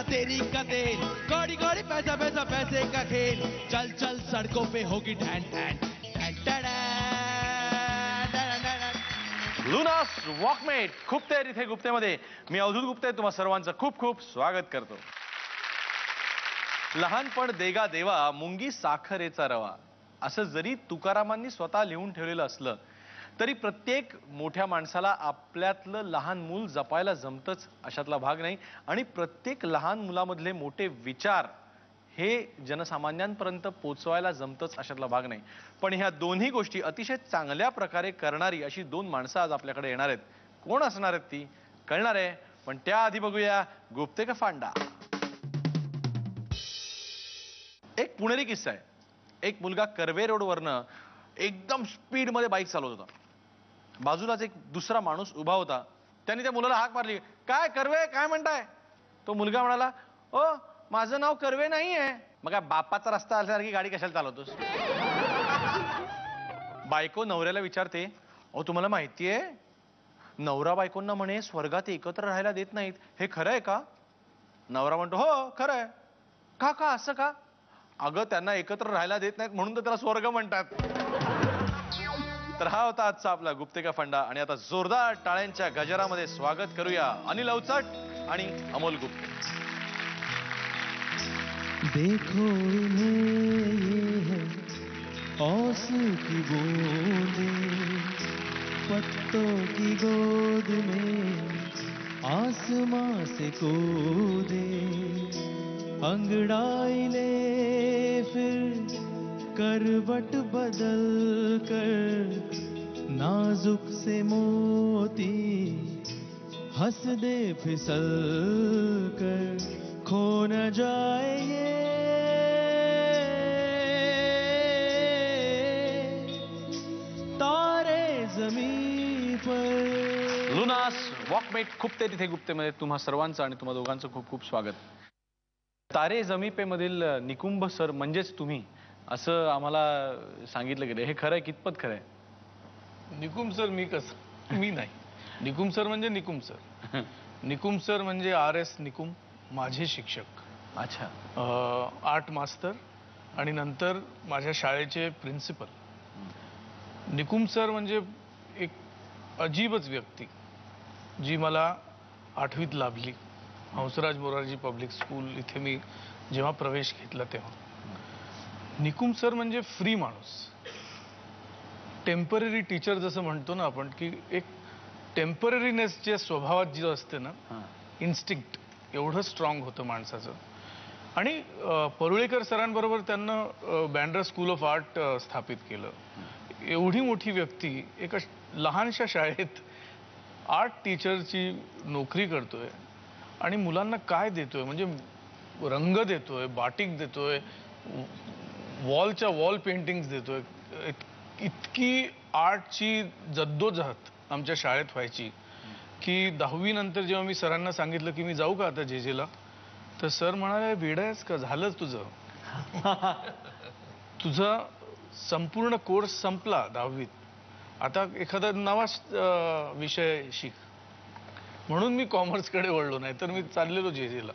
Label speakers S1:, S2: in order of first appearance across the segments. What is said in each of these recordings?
S1: पैसा तेरी का तेल, कौड़ी कौड़ी पैसा पैसा पैसे का खेल, चल चल सड़कों पे होगी ढैन ढैन ढैन ढैन।
S2: लुनास वॉकमेट खूपते इथे गुप्तेमध्ये मी अवधूत गुप्ते तुम्हा सर्वांचं खूप खूप स्वागत करतो. लहानपण देगा देवा मुंगी साखरेचा रवा असं जरी तुकारामांनी स्वतः लिहून ठेवलेलं असलं तरी प्रत्येक मोठ्या माणसाला आपल्यातलं लहान मूल जपायला जमतच अशातला भाग नाही. आणि प्रत्येक लहान मुलामधले मोठे विचार हे जनसामान्यांपर्यंत पोचवायला जमतच अशातला भाग नाही. पण ह्या दोन्ही गोष्टी अतिशय चांगल्या प्रकारे करणारी अशी दोन माणसं आज आपल्याकडे येणार आहेत. कोण असणार आहेत ती कळणार आहे, पण त्याआधी बघूया गुप्ते का फांडा. एक पुणेरी किस्सा आहे. एक मुलगा कर्वे रोडवरनं एकदम स्पीड मध्ये बाईक चालवत होता. बाजूलाच एक दुसरा माणूस उभा होता. त्यांनी त्या मुलाला हाक मारली, काय कर्वे काय म्हणताय. तो मुलगा म्हणाला, ओ माझं नाव कर्वे नाही आहे. मग काय बापाचा रस्ता असल्यासारखी गाडी कशाला चालवतोस. बायको नवऱ्याला विचारते, अहो तुम्हाला माहितीये नवरा बायकोंना म्हणे स्वर्गात एकत्र राहायला देत नाहीत, हे खरं आहे का. नवरा म्हणतो, हो खरं आहे. का का असं का. अगं त्यांना एकत्र राहायला देत नाहीत म्हणून तर त्याला स्वर्ग म्हणतात. तर हा होता आजचा आपला गुप्ते का फंडा. आणि आता जोरदार टाळ्यांच्या गजरामध्ये स्वागत करूया अनिल अवचट आणि अमोल गुप्ते.
S1: देखो इन्हें ये है आंसू की बूंदें, पत्तों की गोद में आसमां से कूदे, अंगड़ाई ले फिर करवट बदल कर, नाजुक से मोती हंस दे फिसल कर, खो न जाए ये तारे जमीन पर.
S2: लुनास वॉकमेट खूपते तिथे गुप्तेमध्ये तुम्हा सर्वांचं आणि तुम्हा दोघांचं खूप खूप स्वागत. तारे जमीपेमधील निकुंभ सर म्हणजेच तुम्ही असं आम्हाला सांगितलं गेलं, हे खरं आहे कितपत खरं आहे.
S3: निकुंभ सर मी कसं मी नाही. निकुंभ सर म्हणजे निकुंभ सर. निकुंभ सर म्हणजे RS निकुंभ माझे शिक्षक.
S2: अच्छा.
S3: आर्ट मास्टर आणि नंतर माझ्या शाळेचे प्रिन्सिपल. निकुंभ सर म्हणजे एक अजीबच व्यक्ती जी मला 8वीत लाभली. हंसराज मोरारजी पब्लिक स्कूल इथे मी जेव्हा प्रवेश घेतला तेव्हा. निकुंभ सर म्हणजे फ्री माणूस. टेम्पररी टीचर जसं म्हणतो ना आपण, की एक टेम्पररीनेसच्या स्वभावात जी असते ना, इन्स्टिंक्ट एवढं स्ट्रॉंग होतं माणसाचं. आणि परुळेकर सरांबरोबर त्यांना बँड्रा स्कूल ऑफ आर्ट स्थापित केलं. एवढी मोठी व्यक्ती एका लहानशा शाळेत आर्ट टीचरची नोकरी करतोय आणि मुलांना काय देतोय, म्हणजे रंग देतोय, बाटिक देतोय, वॉलच्या वॉल पेंटिंग्स देतोय. इतकी आर्टची जद्दोजहद आमच्या शाळेत व्हायची की 10वी नंतर जेव्हा मी सरांना सांगितलं की मी जाऊ का आता JJला, तर सर म्हणाले, वेडा आहेस का, झालं तुझं. तुझा संपूर्ण कोर्स संपला 10वीत, आता एखादा नवा विषय शिक. म्हणून मी कॉमर्सकडे वळलो, नाही तर मी चाललेलो JJला.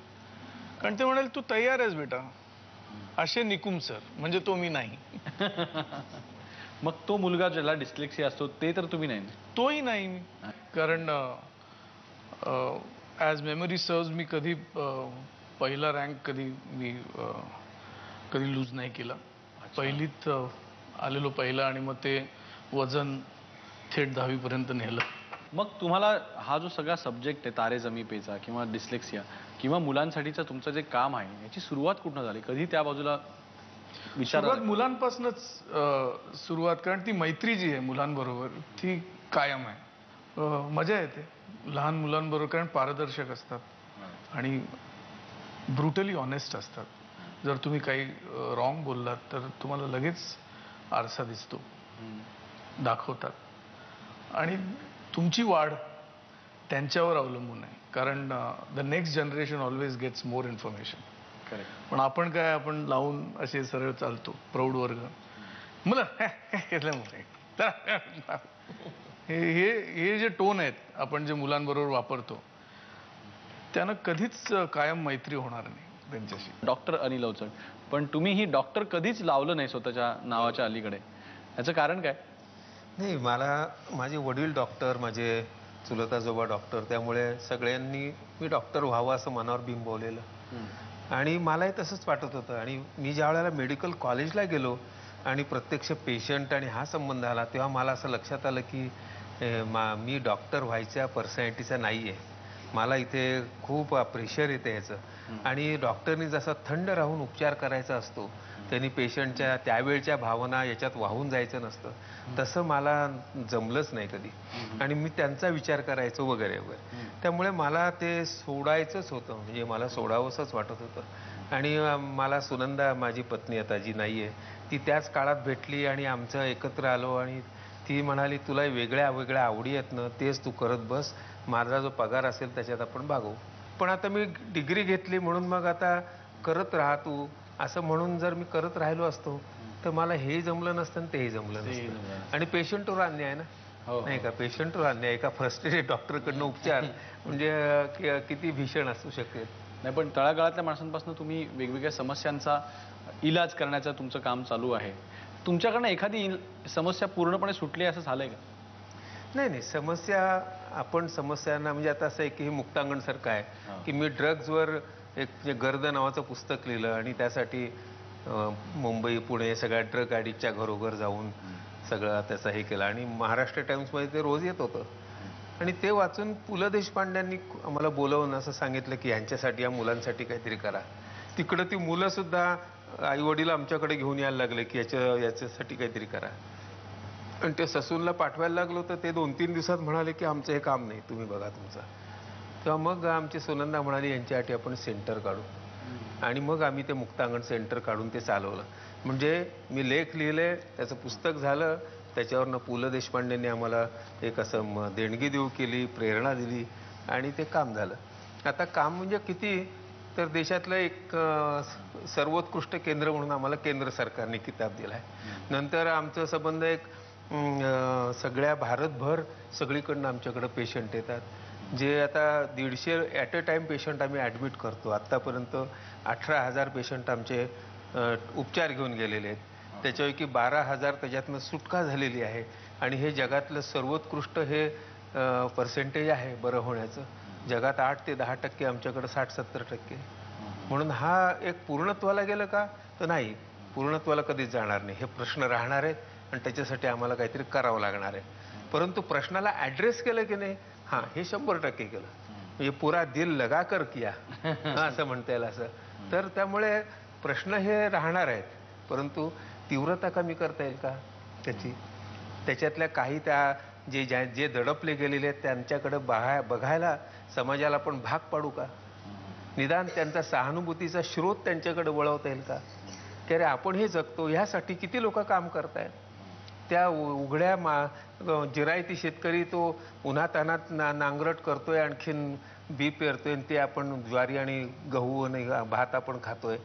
S3: कारण ते म्हणाले तू तयार आहेस बेटा. असे निकुंभ सर म्हणजे तो मी नाही.
S2: मग तो मुलगा ज्याला डिस्लेक्सिया असतो ते तर तुम्ही नाही.
S3: तोही नाही मी. कारण ॲज मेमरी सर्व्स मी कधी पहिला रँक कधी लूज नाही केला. पहिलीत आलेलो पहिला आणि मग ते वजन थेट 10वी पर्यंत नेलं.
S2: मग तुम्हाला हा जो सगळा सब्जेक्ट आहे तारे जमीपेचा किंवा डिस्लेक्सिया किंवा मुलांसाठीचं तुमचं जे काम आहे याची सुरुवात कुठनं झाली, कधी त्या बाजूला
S3: सुरुवात मुलांपासूनच सुरुवात. कारण ती मैत्री जी आहे मुलांबरोबर ती कायम आहे. मजा येते लहान मुलांबरोबर, कारण पारदर्शक असतात आणि ब्रुटली ऑनेस्ट असतात. जर तुम्ही काही रॉंग बोललात तर तुम्हाला लगेच आरसा दिसतो, दाखवतात. आणि तुमची वाढ त्यांच्यावर अवलंबून आहे, कारण the next generation always gets more information. पण आपण काय, आपण लावून असे सरळ चालतो. प्रौढ वर्ग मुलं हे जे टोन आहेत आपण जे मुलांबरोबर वापरतो त्यानं कधीच कायम मैत्री होणार नाही त्यांच्याशी.
S2: डॉक्टर अनिल अवचट, पण तुम्ही ही डॉक्टर कधीच लावलं नाही स्वतःच्या नावाच्या अलीकडे, याचं कारण काय?
S4: नाही, मला माझे वडील डॉक्टर, माझे चुलत आजोबा डॉक्टर, त्यामुळे सगळ्यांनी मी डॉक्टर व्हावं असं मनावर बिंबवलेलं. आणि मलाही तसंच वाटत होतं. आणि मी ज्या वेळेला मेडिकल कॉलेजला गेलो आणि प्रत्यक्ष पेशंट आणि हा संबंध आला, तेव्हा मला असं लक्षात आलं की मी डॉक्टर व्हायच्या पर्सनॅलिटीचा नाही आहे. मला इथे खूप प्रेशर येते ह्याचं. आणि डॉक्टरनी जसा थंड राहून उपचार करायचा असतो, त्यांनी पेशंटच्या त्यावेळच्या भावना याच्यात वाहून जायचं नसतं, तसं मला जमलंच नाही कधी. आणि मी त्यांचा विचार करायचो वगैरे वगैरे. त्यामुळे मला ते सोडायचंच होतं, म्हणजे मला सोडावंसंच वाटत होतं. आणि मला सुनंदा, माझी पत्नी आता जी नाही आहे, ती त्याच काळात भेटली आणि आमचं एकत्र आलो. आणि ती म्हणाली, तुला वेगळ्या वेगळ्या आवडी आहेत ना, तेच तू करत बस, माझा जो पगार असेल त्याच्यात आपण भागवू. पण आता मी डिग्री घेतली म्हणून मग आता करत राहा तू, असं म्हणून जर मी करत राहिलो असतो तर मला हेही जमलं नसतं आणि तेही जमलं नसतं. आणि पेशंटवर अन्याय ना, नाही का? पेशंटवर अन्याय, एका फ्रस्ट्रेटेड डॉक्टरकडनं उपचार म्हणजे किती भीषण असू शकेल.
S2: नाही, पण तळागाळातल्या माणसांपासून तुम्ही वेगवेगळ्या समस्यांचा इलाज करण्याचं तुमचं काम चालू आहे. तुमच्याकडनं एखादी समस्या पूर्णपणे सुटली असं झालंय का?
S4: नाही, समस्यांना म्हणजे आता असं आहे की हे मुक्तांगण सारखं आहे की मी ड्रग्जवर एक गर्द नावाचं पुस्तक लिहिलं आणि त्यासाठी मुंबई, पुणे सगळ्या ड्रग ॲडिक्टच्या घरोघर जाऊन सगळं त्याचं हे केलं. आणि महाराष्ट्र टाइम्समध्ये ते रोज येत होतं. आणि ते वाचून पु ल देशपांड्यांनी आम्हाला बोलवून असं सांगितलं की ह्यांच्यासाठी, या मुलांसाठी काहीतरी करा. तिकडं ती मुलं सुद्धा आई वडील आमच्याकडे घेऊन यायला लागले की याच्यासाठी काहीतरी करा. आणि ते ससूनला पाठवायला लागलो तर ते 2-3 दिवसात म्हणाले की आमचं हे काम नाही, तुम्ही बघा तुमचं. तेव्हा मग आमची सुनंदा म्हणाली, यांच्यासाठी आपण सेंटर काढू. आणि मग आम्ही ते मुक्तांगण सेंटर काढून ते चालवलं. म्हणजे मी लेख लिहिले, त्याचं पुस्तक झालं, त्याच्यावरनं पु ल देशपांडेंनी आम्हाला एक असं देणगी देऊ केली, प्रेरणा दिली आणि ते काम झालं. आता काम म्हणजे किती, तर देशातलं एक सर्वोत्कृष्ट केंद्र म्हणून आम्हाला केंद्र सरकारने किताब दिला आहे. नंतर आमचा संबंध एक सगळ्या भारतभर सगळीकडनं आमच्याकडं पेशंट येतात, जे आता 150 ॲट अ टाइम पेशंट आम्ही ॲडमिट करतो. आत्तापर्यंत 18,000 पेशंट आमचे उपचार घेऊन गेलेले आहेत. त्याच्यापैकी 12,000 त्याच्यातनं सुटका झालेली आहे. आणि हे जगातलं सर्वोत्कृष्ट हे पर्सेंटेज आहे बरं होण्याचं. जगात 8 ते 10% आमच्याकडं 60-70%. म्हणून हा एक पूर्णत्वाला गेलं का, तर नाही, पूर्णत्वाला कधीच जाणार नाही. हे प्रश्न राहणार आहेत आणि त्याच्यासाठी आम्हाला काहीतरी करावं लागणार आहे. परंतु प्रश्नाला ॲड्रेस केलं की नाही, हां, हे 100% केलं. म्हणजे पुरा दिल लगा कर किया असं म्हणता येईल असं. तर त्यामुळे प्रश्न हे राहणार आहेत, परंतु तीव्रता कमी करता येईल का त्याची? त्याच्यातल्या काही जे दडपले गेलेले आहेत त्यांच्याकडे बघायला समाजाला पण भाग पाडू का? निदान त्यांचा सहानुभूतीचा स्रोत त्यांच्याकडे वळवता येईल का? की अरे आपण हे जगतो, ह्यासाठी किती लोक काम करतायत. त्या उघड्या जिरायती शेतकरी तो उन्हातानात नांगरट करतोय, आणखीन बी पेरतोय, आणि ते आपण ज्वारी आणि गहू आणि भात आपण खातोय.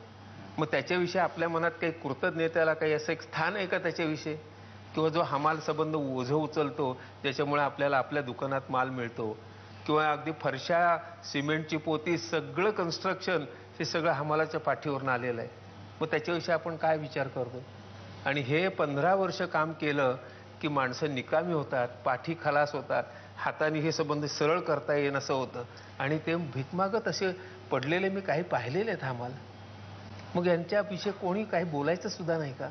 S4: मग त्याच्याविषयी आपल्या मनात काही कृतज्ञतेला काही असं एक स्थान आहे का त्याच्याविषयी? किंवा जो हमाल संबंध ओझं उचलतो, ज्याच्यामुळे आपल्याला आपल्या दुकानात माल मिळतो, किंवा अगदी फरशा, सिमेंटची पोती, सगळं कन्स्ट्रक्शन हे सगळं हमालाच्या पाठीवरून आलेलं आहे. मग त्याच्याविषयी आपण काय विचार करतो? आणि हे 15 वर्ष काम केलं की माणसं निकामी होतात, पाठी खलास होतात, हाताने हे संबंध सरळ करता येईन असं होतं. आणि ते भीकमागत असे पडलेले मी काही पाहिलेले आहेत हमाल. मग यांच्याविषयी कोणी काही बोलायचं सुद्धा नाही का?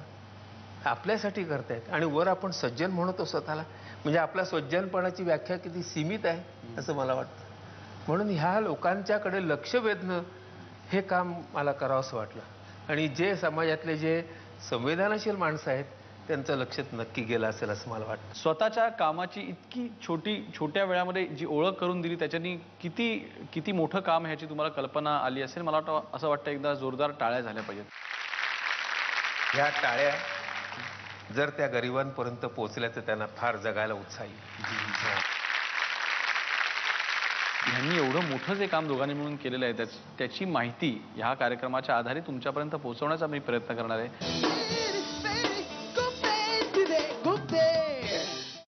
S4: आपल्यासाठी करतायत. आणि वर आपण सज्जन म्हणतो स्वतःला, म्हणजे आपल्या सज्जनपणाची व्याख्या किती सीमित आहे असं मला वाटतं. म्हणून ह्या लोकांच्याकडे लक्ष वेधणं हे काम मला करावंसं वाटलं. आणि जे समाजातले जे संवेदनशील माणसं आहेत त्यांचं लक्ष नक्की गेलं असेल असं मला वाटतं.
S2: स्वतःच्या कामाची इतकी छोट्या वेळामध्ये जी ओळख करून दिली, त्याच्यानी किती मोठं काम आहे ह्याची तुम्हाला कल्पना आली असेल. मला वाटतं, असं वाटतं एकदा जोरदार टाळ्या झाल्या पाहिजेत.
S4: ह्या टाळ्या जर त्या गरिबांपर्यंत पोहोचल्या तर त्यांना फार जगायला उत्साही.
S2: यांनी एवढं मोठं जे काम दोघांनी मिळून केलेलं आहे त्याची माहिती ह्या कार्यक्रमाच्या आधारे तुमच्यापर्यंत पोहोचवण्याचा मी प्रयत्न करणार आहे.